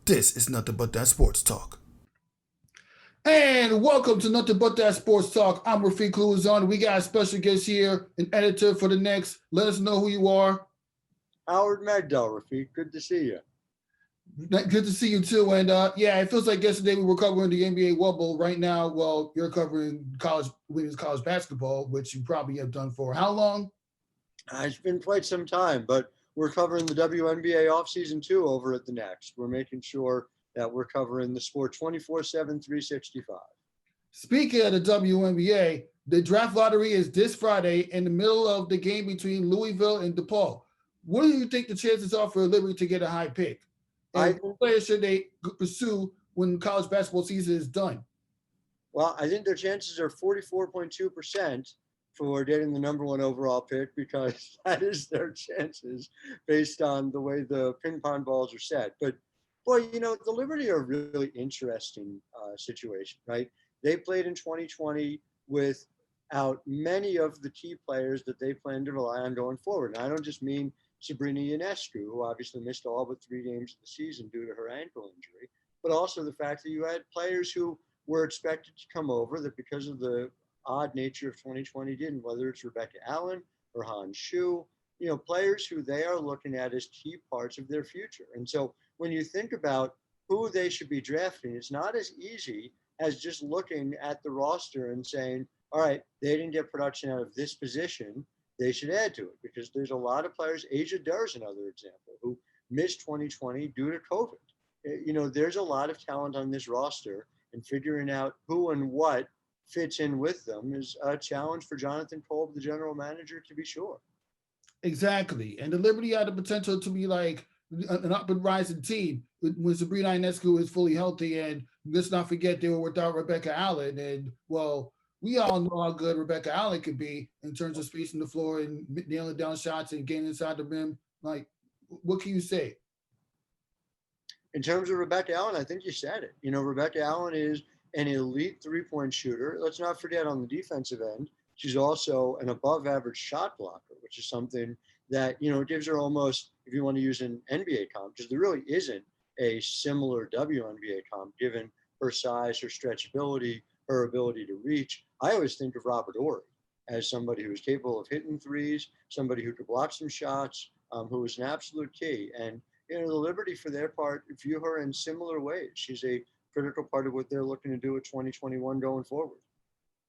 This is nothing but that sports talk. And welcome to Nothing But That Sports Talk. I'm Rafique Louison. We got a special guest here, an editor for the Next. Let us know who you are. Howard Megdal, Rafique. Good to see you. Good to see you too. And yeah, it feels like yesterday we were covering the NBA bubble. Right now, well, you're covering women's college basketball, which you probably have done for how long? It's been quite some time, but we're covering the WNBA offseason too over at the Next. We're making sure that we're covering the sport 24/7, 365. Speaking of the WNBA, the draft lottery is this Friday in the middle of the game between Louisville and DePaul. What do you think the chances are for Liberty to get a high pick? And what players should they pursue when college basketball season is done? Well, I think their chances are 44.2% for getting the number one overall pick because that is their chances based on the way the ping pong balls are set. But boy, the Liberty are a really interesting situation, right? They played in 2020 without many of the key players that they plan to rely on going forward. And I don't just mean Sabrina Ionescu, who obviously missed all but 3 games of the season due to her ankle injury, but also the fact that you had players who were expected to come over that because of the odd nature of 2020 didn't, whether it's Rebecca Allen or Han Shu, players who they are looking at as key parts of their future. And so when you think about who they should be drafting, it's not as easy as just looking at the roster and saying, all right, they didn't get production out of this position, they should add to it, because there's a lot of players. Asia Durr is another example, who missed 2020 due to COVID. There's a lot of talent on this roster, and figuring out who and what fits in with them is a challenge for Jonathan Kolb, the general manager, to be sure. Exactly. And the Liberty had the potential to be like an up and rising team when Sabrina Ionescu is fully healthy. And let's not forget they were without Rebecca Allen. And well, we all know how good Rebecca Allen could be in terms of spacing the floor and nailing down shots and getting inside the rim. Like, what can you say? In terms of Rebecca Allen, I think you said it. Rebecca Allen is an elite three-point shooter. Let's not forget on the defensive end, she's also an above-average shot blocker, which is something that, gives her almost, if you want to use an NBA comp, because there really isn't a similar WNBA comp, given her size, her stretchability, her ability to reach. I always think of Robert Horry as somebody who is capable of hitting threes, somebody who could block some shots, who is an absolute key. And, the Liberty, for their part, view her in similar ways. She's a critical part of what they're looking to do with 2021 going forward.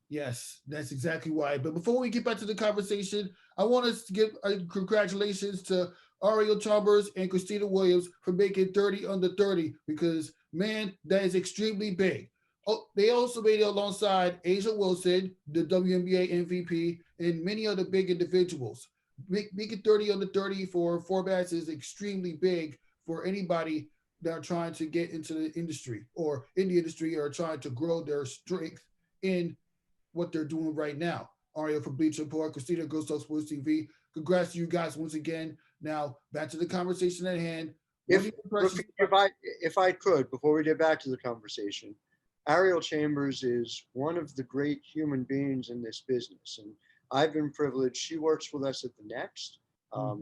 Yes, that's exactly why. But before we get back to the conversation, I want us to give congratulations to Ariel Chalmers and Khristina Williams for making 30 under 30 because, man, that is extremely big. Oh, they also made it alongside Asia Wilson, the WNBA MVP, and many other big individuals. Making 30 under 30 for formats is extremely big for anybody that are trying to get into the industry or in the industry or trying to grow their strength in what they're doing right now. Aria from Bleacher Report, Khristina Girls Talk Sports TV. Congrats to you guys once again. Now back to the conversation at hand. If I could, before we get back to the conversation, Ariel Chambers is one of the great human beings in this business, and I've been privileged. She works with us at the Next.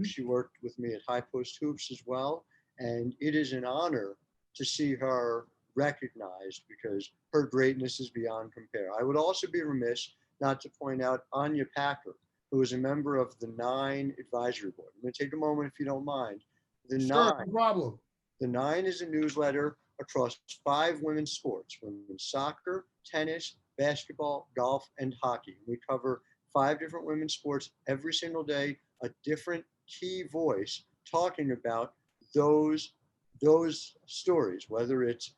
She worked with me at High Post Hoops as well, and it is an honor to see her recognized because her greatness is beyond compare. I would also be remiss not to point out Anya Packer, who is a member of the 9 advisory board. I'm going to take a moment if you don't mind. Sure, no problem. The 9 is a newsletter across 5 women's sports: women's soccer, tennis, basketball, golf, and hockey. We cover 5 different women's sports every single day, a different key voice talking about those stories, whether it's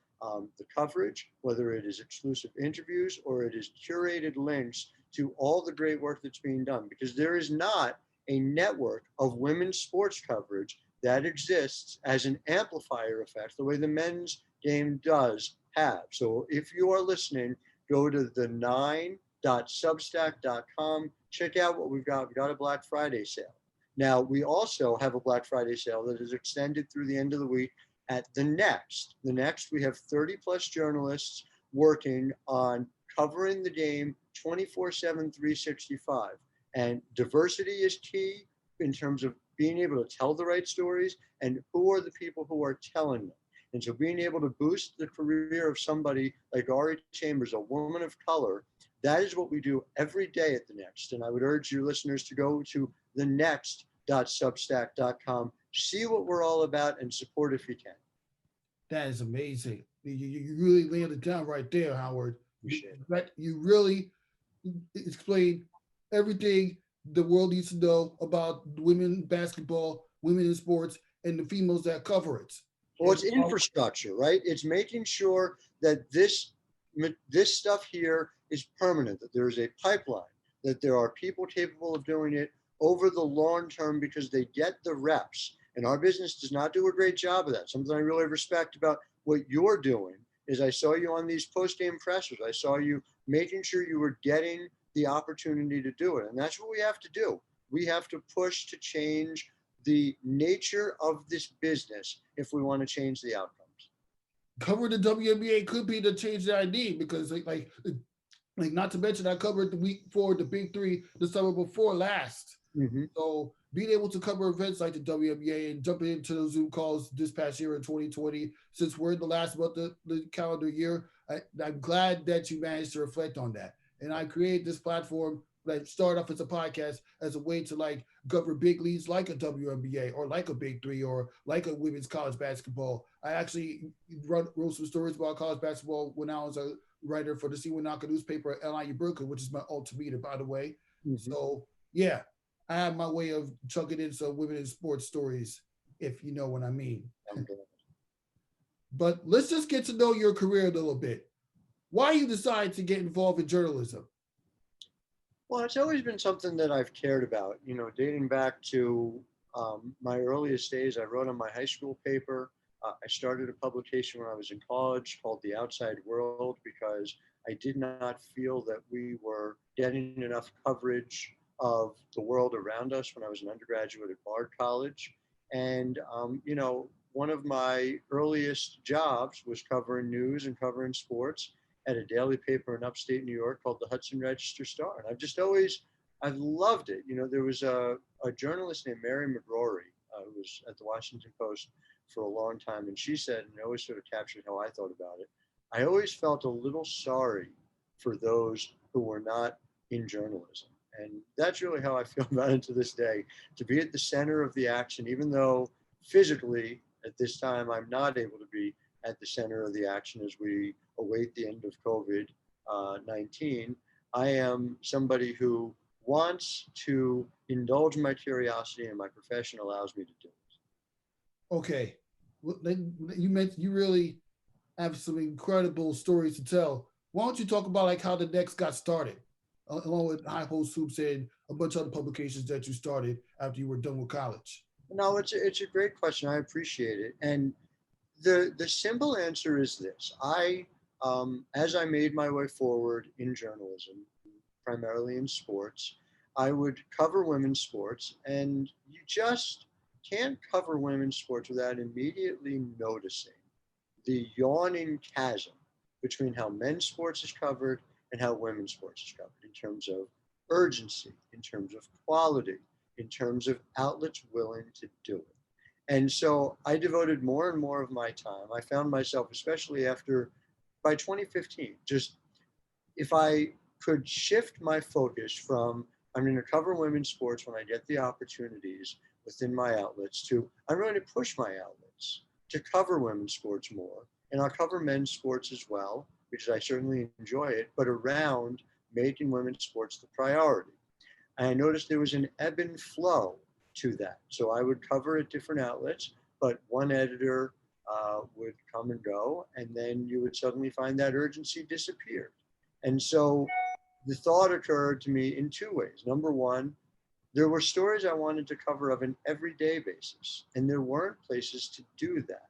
the coverage, whether it is exclusive interviews, or it is curated links to all the great work that's being done, because there is not a network of women's sports coverage that exists as an amplifier effect the way the men's game does have. So if you are listening, go to the9.substack.com, check out what we've got. We've got a Black Friday sale. Now, we also have a Black Friday sale that is extended through the end of the week at the Next. The Next, we have 30 plus journalists working on covering the game 24/7, 365. And diversity is key in terms of being able to tell the right stories and who are the people who are telling them. And so being able to boost the career of somebody like Ari Chambers, a woman of color, that is what we do every day at The Next. And I would urge your listeners to go to thenext.substack.com, see what we're all about, and support if you can. That is amazing. You really laid it down right there, Howard. Appreciate it. That you really explained everything the world needs to know about women basketball, women in sports, and the females that cover it. Well, it's infrastructure, right? It's making sure that this stuff here is permanent, that there is a pipeline, that there are people capable of doing it over the long term because they get the reps. And our business does not do a great job of that. Something I really respect about what you're doing is I saw you on these post-game pressers. I saw you making sure you were getting the opportunity to do it. And that's what we have to do. We have to push to change the nature of this business if we want to change the outcomes. Covering the WNBA could be the change that I need because like not to mention I covered the week for the Big Three the summer before last. Mm-hmm. So being able to cover events like the WNBA and jumping into those Zoom calls this past year in 2020, since we're in the last month of the calendar year, I'm glad that you managed to reflect on that. And I created this platform that started off as a podcast as a way to like cover big leagues like a WNBA or like a Big Three or like a women's college basketball. I actually wrote some stories about college basketball when I was a writer for the Sewanaka newspaper at LIU Brooklyn, which is my alter meter, by the way. Mm-hmm. So yeah, I have my way of chunking in some women in sports stories, if you know what I mean. But let's just get to know your career a little bit. Why you decided to get involved in journalism? Well, it's always been something that I've cared about, you know, dating back to my earliest days. I wrote on my high school paper. I started a publication when I was in college called The Outside World because I did not feel that we were getting enough coverage of the world around us when I was an undergraduate at Bard College. And, you know, one of my earliest jobs was covering news and covering sports at a daily paper in upstate New York called the Hudson Register Star. And I've loved it. You know, there was a journalist named Mary McGrory who was at the Washington Post for a long time. And she said, and it always sort of captured how I thought about it, I always felt a little sorry for those who were not in journalism. And that's really how I feel about it to this day, to be at the center of the action, even though physically at this time I'm not able to be at the center of the action as we await the end of COVID-19. I am somebody who wants to indulge my curiosity, and my profession allows me to do it. Okay. You really have some incredible stories to tell. Why don't you talk about like how the Next got started, along with High Post Hoops and a bunch of other publications that you started after you were done with college? No, it's a great question. I appreciate it. And the simple answer is this. As I made my way forward in journalism, primarily in sports, I would cover women's sports, and you just can't cover women's sports without immediately noticing the yawning chasm between how men's sports is covered and how women's sports is covered in terms of urgency, in terms of quality, in terms of outlets willing to do it. And so I devoted more and more of my time. I found myself, especially by 2015, just if I could shift my focus from I'm going to cover women's sports when I get the opportunities within my outlets to I'm going to push my outlets to cover women's sports more. And I'll cover men's sports as well, because I certainly enjoy it, but around making women's sports the priority. And I noticed there was an ebb and flow to that. So I would cover at different outlets, but one editor would come and go, and then you would suddenly find that urgency disappeared. And so the thought occurred to me in two ways. Number one, there were stories I wanted to cover of an everyday basis, and there weren't places to do that.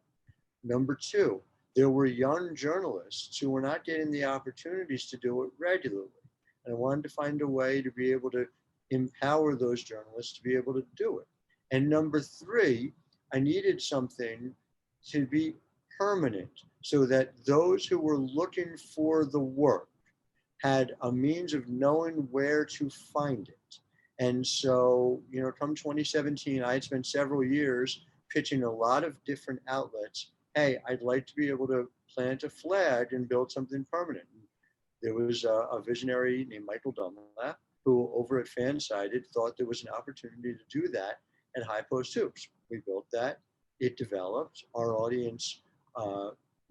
Number two, there were young journalists who were not getting the opportunities to do it regularly. And I wanted to find a way to be able to empower those journalists to be able to do it. And number three, I needed something to be permanent so that those who were looking for the work had a means of knowing where to find it. And so, you know, come 2017, I had spent several years pitching a lot of different outlets hey, I'd like to be able to plant a flag and build something permanent. There was a visionary named Michael Dunlap who over at Fansided thought there was an opportunity to do that at High Post Hoops. We built that. It developed. Our audience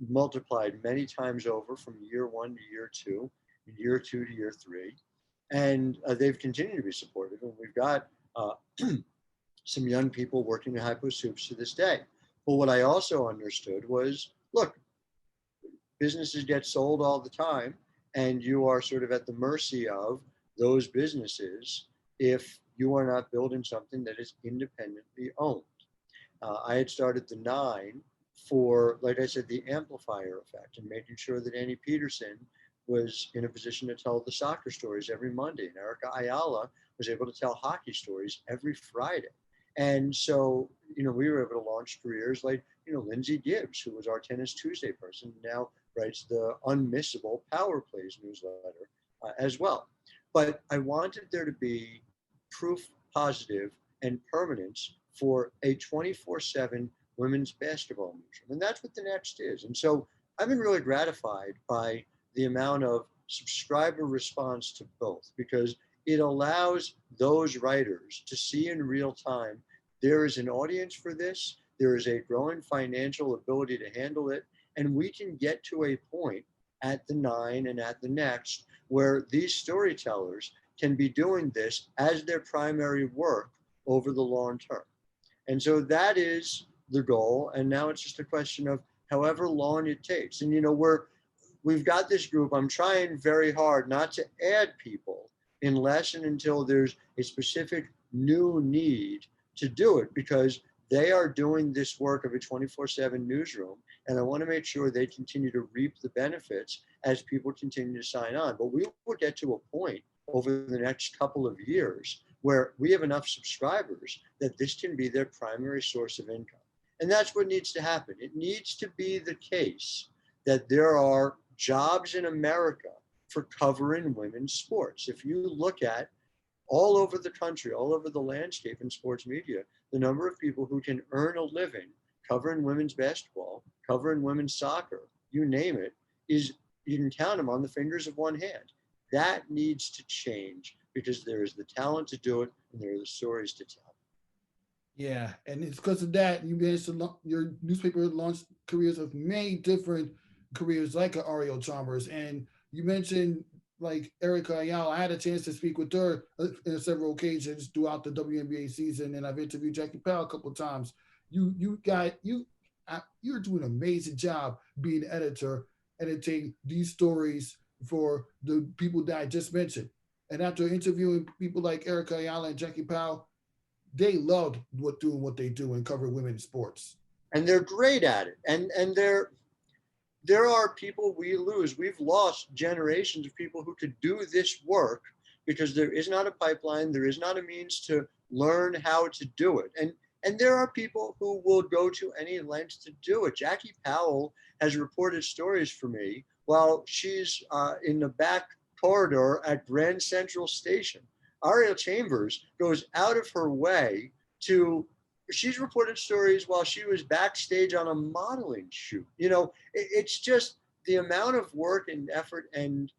multiplied many times over from year one to year two, year two to year three. And they've continued to be supportive. And we've got some young people working at High Post Hoops to this day. But what I also understood was, look, businesses get sold all the time, and you are sort of at the mercy of those businesses if you are not building something that is independently owned. I had started the 9 for, like I said, the amplifier effect and making sure that Annie Peterson was in a position to tell the soccer stories every Monday, and Erica Ayala was able to tell hockey stories every Friday. And so, we were able to launch careers like, Lindsay Gibbs, who was our Tennis Tuesday person, now writes the unmissable Power Plays newsletter as well. But I wanted there to be proof positive and permanence for a 24/7 women's basketball newsroom. And that's what the Next is. And so I've been really gratified by the amount of subscriber response to both, because it allows those writers to see in real time there is an audience for this, there is a growing financial ability to handle it, and we can get to a point at the 9 and at the Next where these storytellers can be doing this as their primary work over the long term. And so that is the goal. And now it's just a question of however long it takes. And, we've got this group. I'm trying very hard not to add people unless and until there's a specific new need to do it, because they are doing this work of a 24/7 newsroom. And I want to make sure they continue to reap the benefits as people continue to sign on. But we will get to a point over the next couple of years where we have enough subscribers that this can be their primary source of income. And that's what needs to happen. It needs to be the case that there are jobs in America for covering women's sports. If you look at all over the country, all over the landscape in sports media, the number of people who can earn a living covering women's basketball, covering women's soccer, you name it, you can count them on the fingers of one hand. That needs to change because there is the talent to do it and there are the stories to tell. Yeah, and it's because of that you managed to your newspaper launched careers of many different careers like Ariel Chalmers. And you mentioned like Erica Ayala. I had a chance to speak with her on several occasions throughout the WNBA season, and I've interviewed Jackie Powell a couple of times. You're doing an amazing job being an editor, editing these stories for the people that I just mentioned. And after interviewing people like Erica Ayala and Jackie Powell, they loved doing what they do and covering women's sports. And they're great at it. And there are people we lose. We've lost generations of people who could do this work because there is not a pipeline, there is not a means to learn how to do it. And there are people who will go to any lengths to do it. Jackie Powell has reported stories for me while she's in the back corridor at Grand Central Station. Ariel Chambers goes out of her way she's reported stories while she was backstage on a modeling shoot. It's just the amount of work and effort and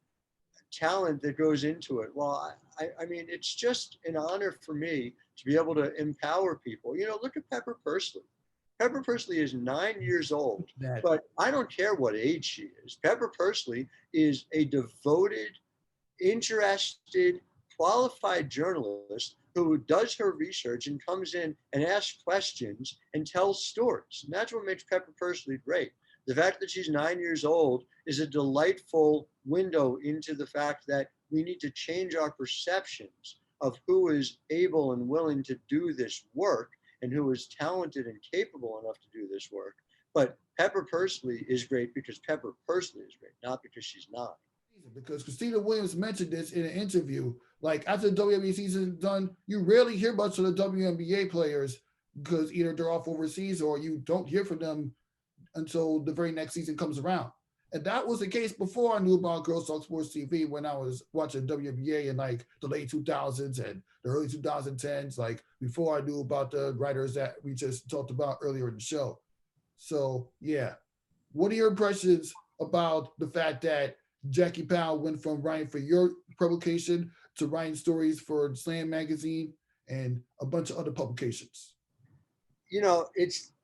talent that goes into it. Well, I mean, it's just an honor for me to be able to empower people. Look at Pepper Pursley. Pepper Pursley is 9 years old, but I don't care what age she is. Pepper Pursley is a devoted, interested, qualified journalist who does her research and comes in and asks questions and tells stories. And that's what makes Pepper Pursley great. The fact that she's 9 years old is a delightful window into the fact that we need to change our perceptions of who is able and willing to do this work and who is talented and capable enough to do this work. But Pepper Pursley is great because Pepper Pursley is great, not because she's not. Because Khristina Williams mentioned this in an interview. Like after the WNBA season is done, you rarely hear much of the WNBA players because either they're off overseas or you don't hear from them until the very next season comes around. And that was the case before I knew about Girls Talk Sports TV when I was watching WNBA in like the late 2000s and the early 2010s, like before I knew about the writers that we just talked about earlier in the show. So yeah, what are your impressions about the fact that Jackie Powell went from writing for your publication to writing stories for Slam magazine and a bunch of other publications?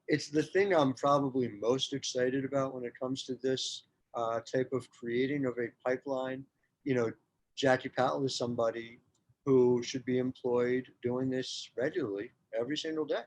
It's the thing I'm probably most excited about when it comes to this type of creating of a pipeline. You know, Jackie Powell is somebody who should be employed doing this regularly every single day.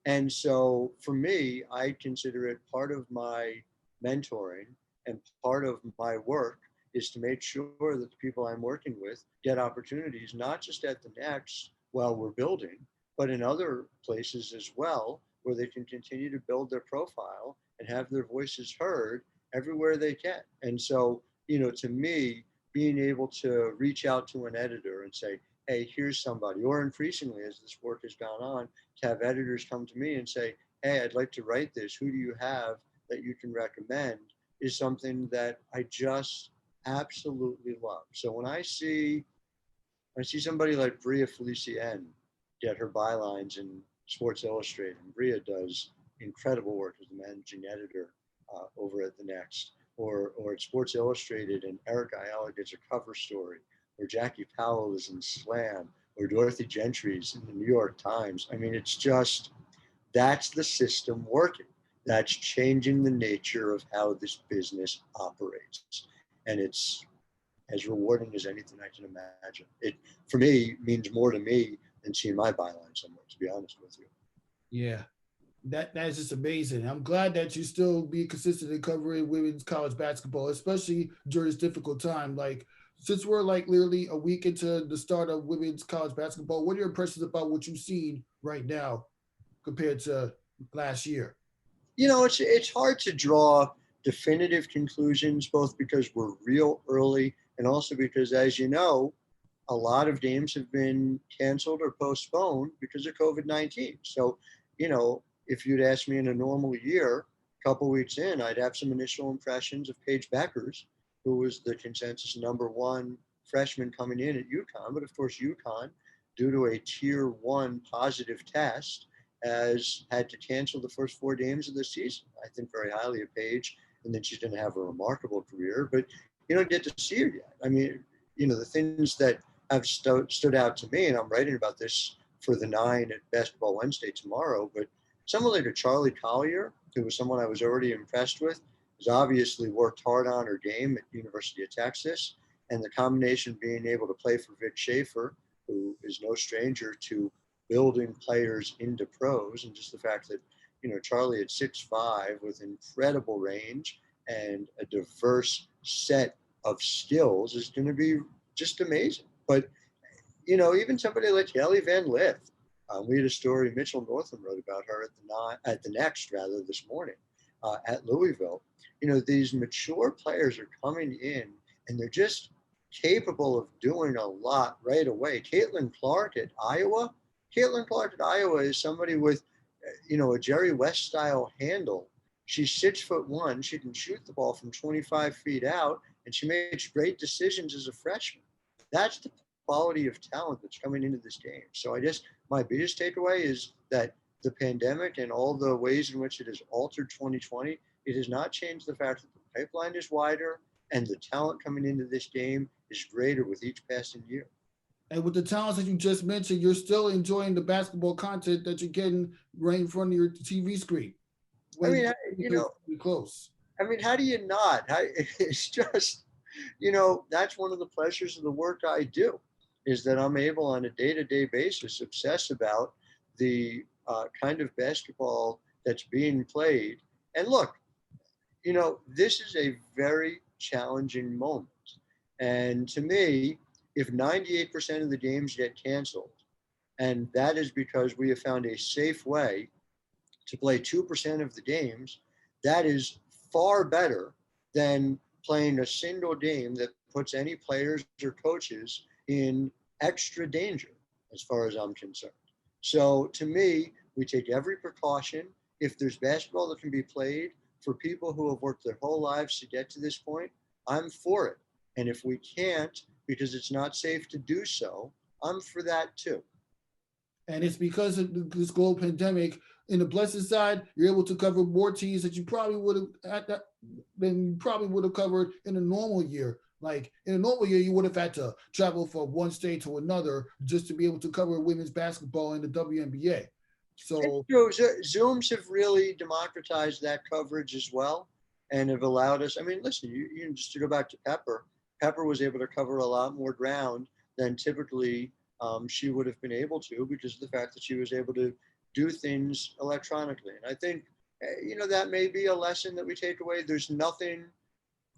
And so for me, I consider it part of my mentoring and part of my work is to make sure that the people I'm working with get opportunities, not just at the next while we're building, but in other places as well, where they can continue to build their profile and have their voices heard everywhere they can. And so, to me, being able to reach out to an editor and say, hey, here's somebody, or increasingly as this work has gone on, to have editors come to me and say, hey, I'd like to write this. Who do you have that you can recommend? Is something that I just absolutely love. So when I see somebody like Bria Felicien get her bylines in Sports Illustrated, and Bria does incredible work as the managing editor over at The Next, or at Sports Illustrated, and Eric Ayala gets a cover story, or Jackie Powell is in Slam, or Dorothy Gentry's in the New York Times. I mean, it's just, that's the system working. That's changing the nature of how this business operates. And it's as rewarding as anything I can imagine. It, for me, means more to me than seeing my byline somewhere, to be honest with you. Yeah, that's just amazing. I'm glad that you still be consistent in covering women's college basketball, especially during this difficult time. Like, since we're like literally a week into the start of women's college basketball, what are your impressions about what you've seen right now compared to last year? It's hard to draw definitive conclusions, both because we're real early and also because, as you know, a lot of games have been canceled or postponed because of COVID-19. So, if you'd asked me in a normal year, a couple weeks in, I'd have some initial impressions of Paige Pucker, who was the consensus #1 freshman coming in at UConn. But of course, UConn, due to a tier 1 positive test, has had to cancel the first 4 games of the season. I think very highly of Paige, and then she's going to have a remarkable career, but you don't get to see her yet. I mean, the things that have stood out to me, and I'm writing about this for the 9 at Basketball Wednesday tomorrow, but someone like a Charlie Collier, who was someone I was already impressed with, has obviously worked hard on her game at University of Texas, and the combination of being able to play for Vic Schaefer, who is no stranger to building players into pros, and just the fact that, Charlie at 6'5" with incredible range and a diverse set of skills is going to be just amazing. But, even somebody like Kelly Van Lith, we had a story Mitchell Nothin wrote about her at the Next rather this morning at Louisville. These mature players are coming in and they're just capable of doing a lot right away. Caitlin Clark at Iowa is somebody with, a Jerry West style handle. She's 6'1". She can shoot the ball from 25 feet out, and she makes great decisions as a freshman. That's the quality of talent that's coming into this game. So I guess my biggest takeaway is that the pandemic and all the ways in which it has altered 2020, it has not changed the fact that the pipeline is wider and the talent coming into this game is greater with each passing year. And with the talents that you just mentioned, you're still enjoying the basketball content that you're getting right in front of your TV screen. I mean, Close. I mean, how do you not? It's just, that's one of the pleasures of the work I do, is that I'm able on a day-to-day basis obsess about the kind of basketball that's being played. And look, this is a very challenging moment. And to me, if 98% of the games get canceled, and that is because we have found a safe way to play 2% of the games, that is far better than playing a single game that puts any players or coaches in extra danger, as far as I'm concerned. So to me, we take every precaution. If there's basketball that can be played for people who have worked their whole lives to get to this point, I'm for it. And if we can't, because it's not safe to do so, I'm for that too. And it's because of this global pandemic, in the blessed side, you're able to cover more teams that you probably would have covered in a normal year. Like in a normal year, you would have had to travel from one state to another just to be able to cover women's basketball in the WNBA. So Zooms have really democratized that coverage as well, and have allowed us. I mean, listen, you just to go back to Pepper. Pepper was able to cover a lot more ground than typically she would have been able to, because of the fact that she was able to do things electronically. And I think, that may be a lesson that we take away. There's nothing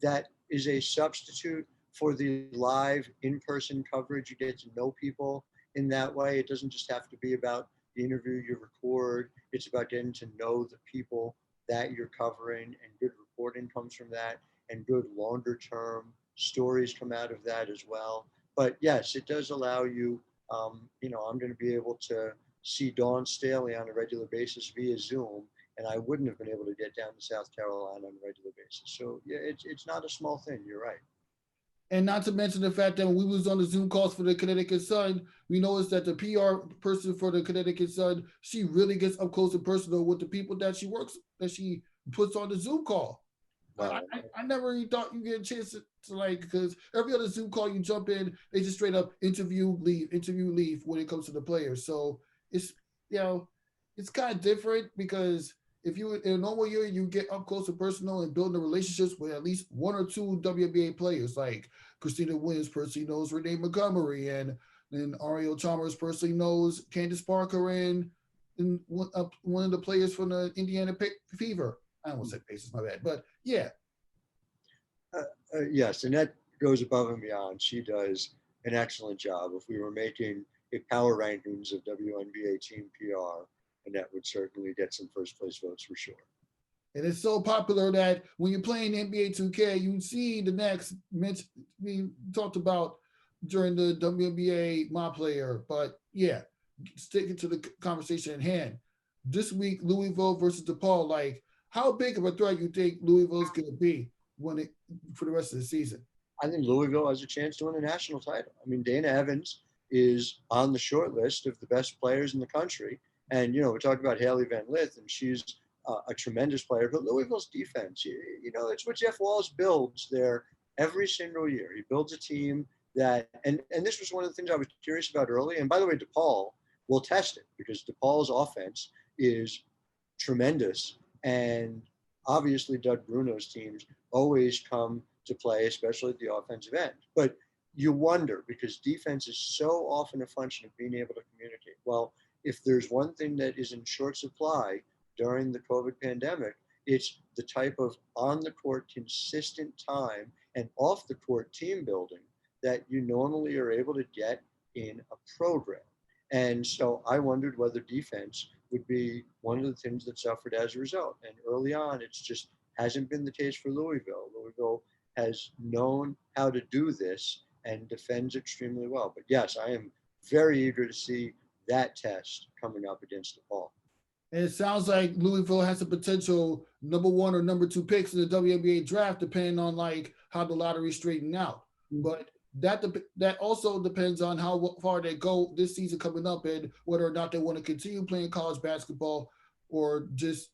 that is a substitute for the live in-person coverage. You get to know people in that way. It doesn't just have to be about the interview you record. It's about getting to know the people that you're covering, and good reporting comes from that, and good longer term stories come out of that as well. But yes, it does allow you, I'm going to be able to see Dawn Staley on a regular basis via Zoom, and I wouldn't have been able to get down to South Carolina on a regular basis. So yeah, it's not a small thing. You're right. And not to mention the fact that when we was on the Zoom calls for the Connecticut Sun, we noticed that the PR person for the Connecticut Sun, she really gets up close and personal with the people that she puts on the Zoom call. Wow. I never even thought you get a chance to like, because every other Zoom call you jump in, they just straight up interview, leave when it comes to the players. So it's, it's kind of different, because if you in a normal year, you get up close and personal and building the relationships with at least one or two WNBA players, like Khristina Williams personally knows Renee Montgomery, and Ariel Chalmers personally knows Candace Parker and one of the players from the Indiana Fever. I don't want to say Pacers, my bad, but yeah. Yes, and that goes above and beyond. She does an excellent job. If we were making a power rankings of WNBA team PR, and that would certainly get some first place votes for sure. And it's so popular that when you're playing NBA 2K, you see the next we talked about during the WNBA My Player. But yeah, sticking to the conversation at hand. This week, Louisville versus DePaul. Like, how big of a threat you think Louisville's going to be for the rest of the season? I think Louisville has a chance to win a national title. I mean, Dana Evans is on the short list of the best players in the country. And, we talked about Haley Van Lith, and she's a tremendous player. But Louisville's defense, it's what Jeff Walz builds there every single year. He builds a team that, and this was one of the things I was curious about early. And by the way, DePaul will test it, because DePaul's offense is tremendous. And obviously, Doug Bruno's teams always come to play, especially at the offensive end. But you wonder, because defense is so often a function of being able to communicate. Well, if there's one thing that is in short supply during the COVID pandemic, it's the type of on-the-court consistent time and off-the-court team building that you normally are able to get in a program. And so I wondered whether defense would be one of the things that suffered as a result. And early on, it's just hasn't been the case for Louisville. Louisville has known how to do this and defends extremely well. But yes, I am very eager to see that test coming up against DePaul. And it sounds like Louisville has a potential number 1 or number 2 picks in the WNBA draft, depending on like how the lottery straightened out. Mm-hmm. But that also depends on how far they go this season coming up, and whether or not they want to continue playing college basketball or just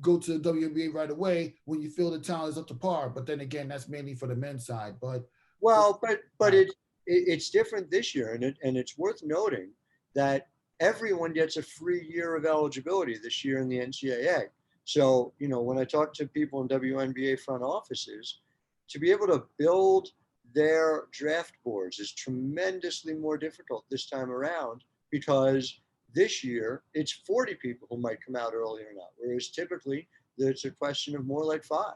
go to the WNBA right away when you feel the talent is up to par. But then again, that's mainly for the men's side. But it's different this year, and it's worth noting that everyone gets a free year of eligibility this year in the NCAA. So, when I talk to people in WNBA front offices, to be able to build their draft boards is tremendously more difficult this time around, because this year it's 40 people who might come out early or not, whereas typically it's a question of more like 5.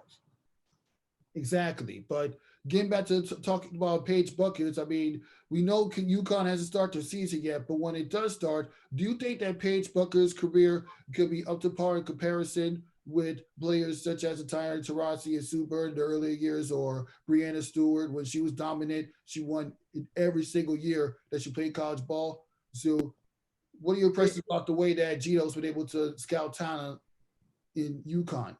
Exactly. But getting back to talking about Paige Pucker, I mean, we know UConn hasn't started their season yet, but when it does start, do you think that Paige Pucker's career could be up to par in comparison with players such as Tyra Taurasi and Sue Bird in the earlier years, or Breanna Stewart when she was dominant? She won every single year that she played college ball. So what are your impressions about the way that Gino's been able to scout talent in UConn?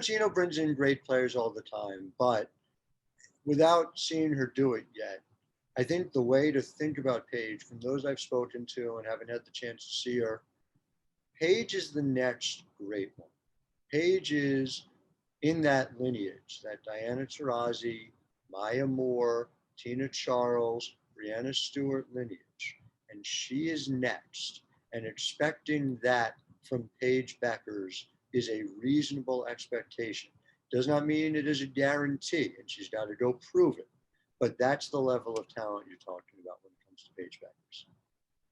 Gino brings in great players all the time, but without seeing her do it yet, I think the way to think about Paige, from those I've spoken to and haven't had the chance to see her, Paige is the next great one. Paige is in that lineage, that Diana Taurasi, Maya Moore, Tina Charles, Brianna Stewart lineage. And she is next. And expecting that from Paige Buckers is a reasonable expectation. Does not mean it is a guarantee, and she's got to go prove it. But that's the level of talent you're talking about when it comes to Paige Buckers.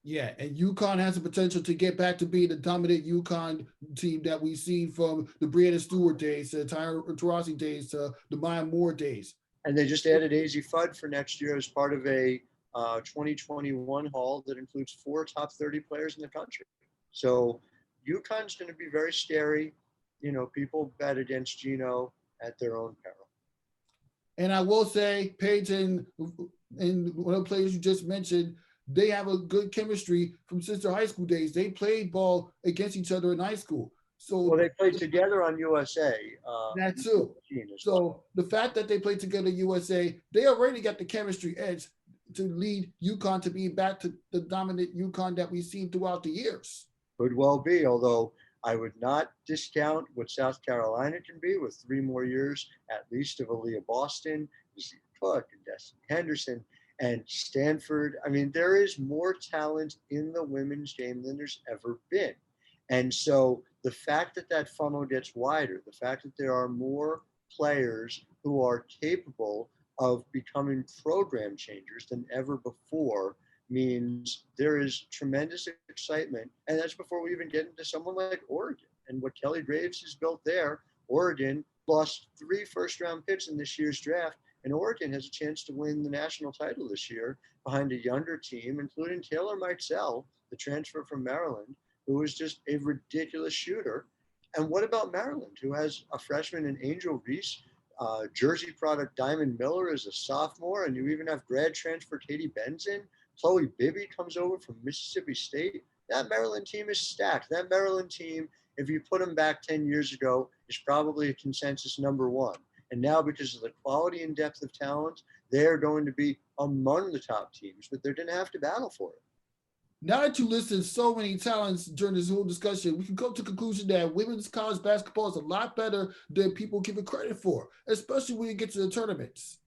Yeah, and UConn has the potential to get back to being the dominant UConn team that we see from the Brianna Stewart days, to Taurasi days, to the Maya Moore days. And they just added AZ Fudd for next year as part of a 2021 haul that includes 4 top 30 players in the country. So UConn's going to be very scary. You know, people bet against Gino at their own peril. And I will say, Paige and one of the players you just mentioned, they have a good chemistry from since their high school days. They played ball against each other in high school. So well, they played together on USA. That too. So the fact that they played together USA, they already got the chemistry edge to lead UConn to be back to the dominant UConn that we've seen throughout the years. Could well be, although I would not discount what South Carolina can be with 3 more years, at least, of Aaliyah Boston, Lucia Cook, and Destiny Henderson, and Stanford. I mean, there is more talent in the women's game than there's ever been. And so the fact that that funnel gets wider, the fact that there are more players who are capable of becoming program changers than ever before means there is tremendous excitement. And that's before we even get into someone like Oregon and what Kelly Graves has built there. Oregon lost 3 first-round picks in this year's draft, and Oregon has a chance to win the national title this year behind a younger team, including Taylor Mitchell, the transfer from Maryland, who is just a ridiculous shooter. And what about Maryland, who has a freshman in Angel Reese, Jersey product Diamond Miller is a sophomore, and you even have grad transfer Katie Benson. Chloe Bibby comes over from Mississippi State. That Maryland team is stacked. That Maryland team, if you put them back 10 years ago, is probably a consensus #1. And now, because of the quality and depth of talent, they're going to be among the top teams, but they're going to have to battle for it. Now that you listed so many talents during this whole discussion, we can come to the conclusion that women's college basketball is a lot better than people give it credit for, especially when you get to the tournaments.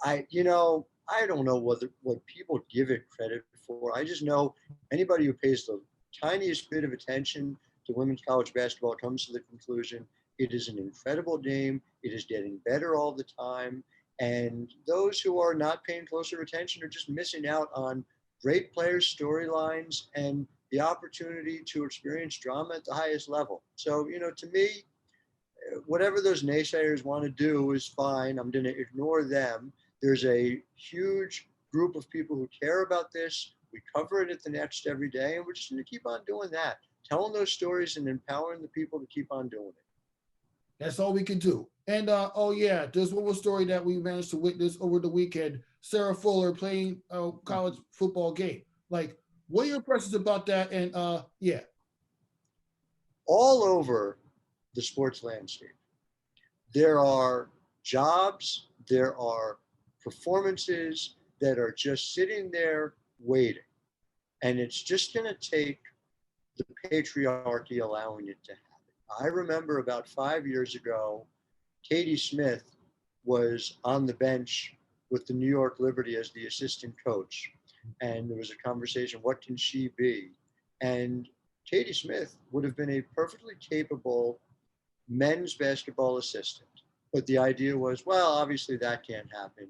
I don't know what people give it credit for. I just know anybody who pays the tiniest bit of attention to women's college basketball comes to the conclusion it is an incredible game. It is getting better all the time. And those who are not paying closer attention are just missing out on great players' storylines and the opportunity to experience drama at the highest level. So, to me, whatever those naysayers want to do is fine. I'm going to ignore them. There's a huge group of people who care about this. We cover it at the Next every day, and we're just going to keep on doing that, telling those stories and empowering the people to keep on doing it. That's all we can do. And, there's one more story that we managed to witness over the weekend. Sarah Fuller playing a college football game. Like, what are your impressions about that? And, all over the sports landscape, there are jobs, there are performances that are just sitting there waiting. And it's just going to take the patriarchy allowing it to happen. I remember about 5 years ago, Katie Smith was on the bench with the New York Liberty as the assistant coach. And there was a conversation, what can she be? And Katie Smith would have been a perfectly capable men's basketball assistant. But the idea was, well, obviously that can't happen.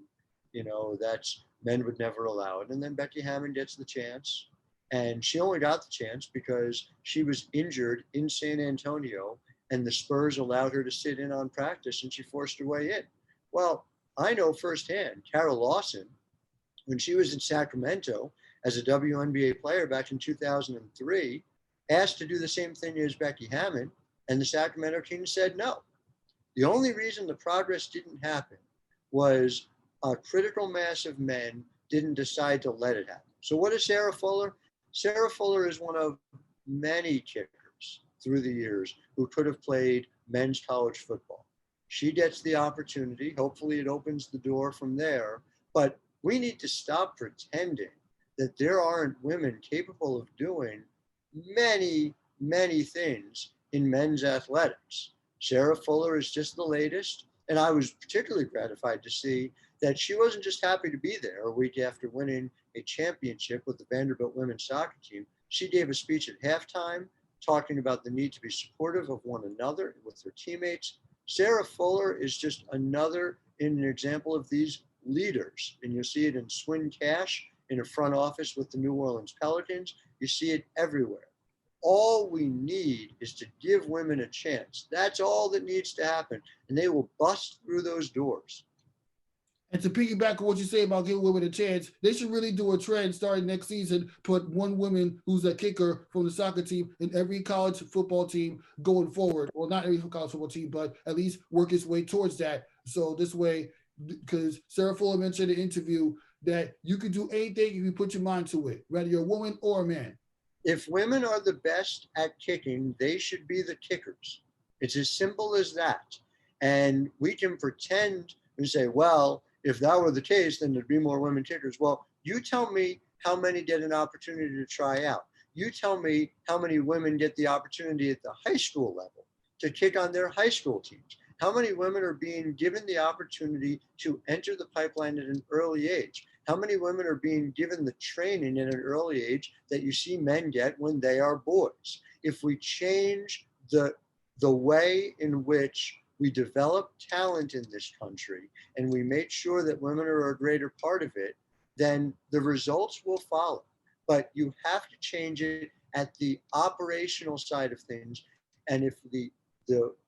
Men would never allow it. And then Becky Hammon gets the chance. And she only got the chance because she was injured in San Antonio and the Spurs allowed her to sit in on practice and she forced her way in. Well, I know firsthand, Carol Lawson, when she was in Sacramento as a WNBA player back in 2003, asked to do the same thing as Becky Hammon, and the Sacramento Kings said no. The only reason the progress didn't happen was a critical mass of men didn't decide to let it happen. So what is Sarah Fuller? Sarah Fuller is one of many kickers through the years who could have played men's college football. She gets the opportunity. Hopefully it opens the door from there. But we need to stop pretending that there aren't women capable of doing many, many things in men's athletics. Sarah Fuller is just the latest. And I was particularly gratified to see that she wasn't just happy to be there a week after winning a championship with the Vanderbilt women's soccer team. She gave a speech at halftime talking about the need to be supportive of one another with her teammates. Sarah Fuller is just another in an example of these leaders. And you'll see it in Swin Cash in a front office with the New Orleans Pelicans. You see it everywhere. All we need is to give women a chance. That's all that needs to happen. And they will bust through those doors. And to piggyback on what you say about giving women a chance, they should really do a trend starting next season, put one woman who's a kicker from the soccer team in every college football team going forward. Well, not every college football team, but at least work its way towards that. So this way, because Sarah Fuller mentioned in the interview that you can do anything if you put your mind to it, whether you're a woman or a man. If women are the best at kicking, they should be the kickers. It's as simple as that. And we can pretend and say, well, if that were the case, then there'd be more women kickers. Well, you tell me how many get an opportunity to try out. You tell me how many women get the opportunity at the high school level to kick on their high school teams. How many women are being given the opportunity to enter the pipeline at an early age? How many women are being given the training at an early age that you see men get when they are boys? If we change the way in which we develop talent in this country and we make sure that women are a greater part of it, then the results will follow. But you have to change it at the operational side of things. And if the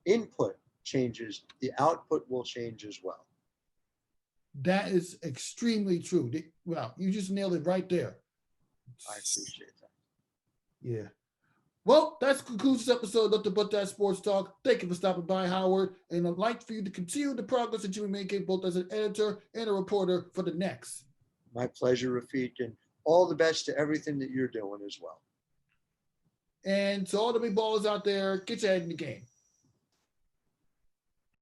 input changes, the output will change as well. That is extremely true. Well, you just nailed it right there. I appreciate that. Yeah. Well, that concludes this episode of Nothing But That Sports Talk. Thank you for stopping by, Howard. And I'd like for you to continue the progress that you've been making, both as an editor and a reporter for the next. My pleasure, Rafique, and all the best to everything that you're doing as well. And to all the big ballers out there, get your head in the game.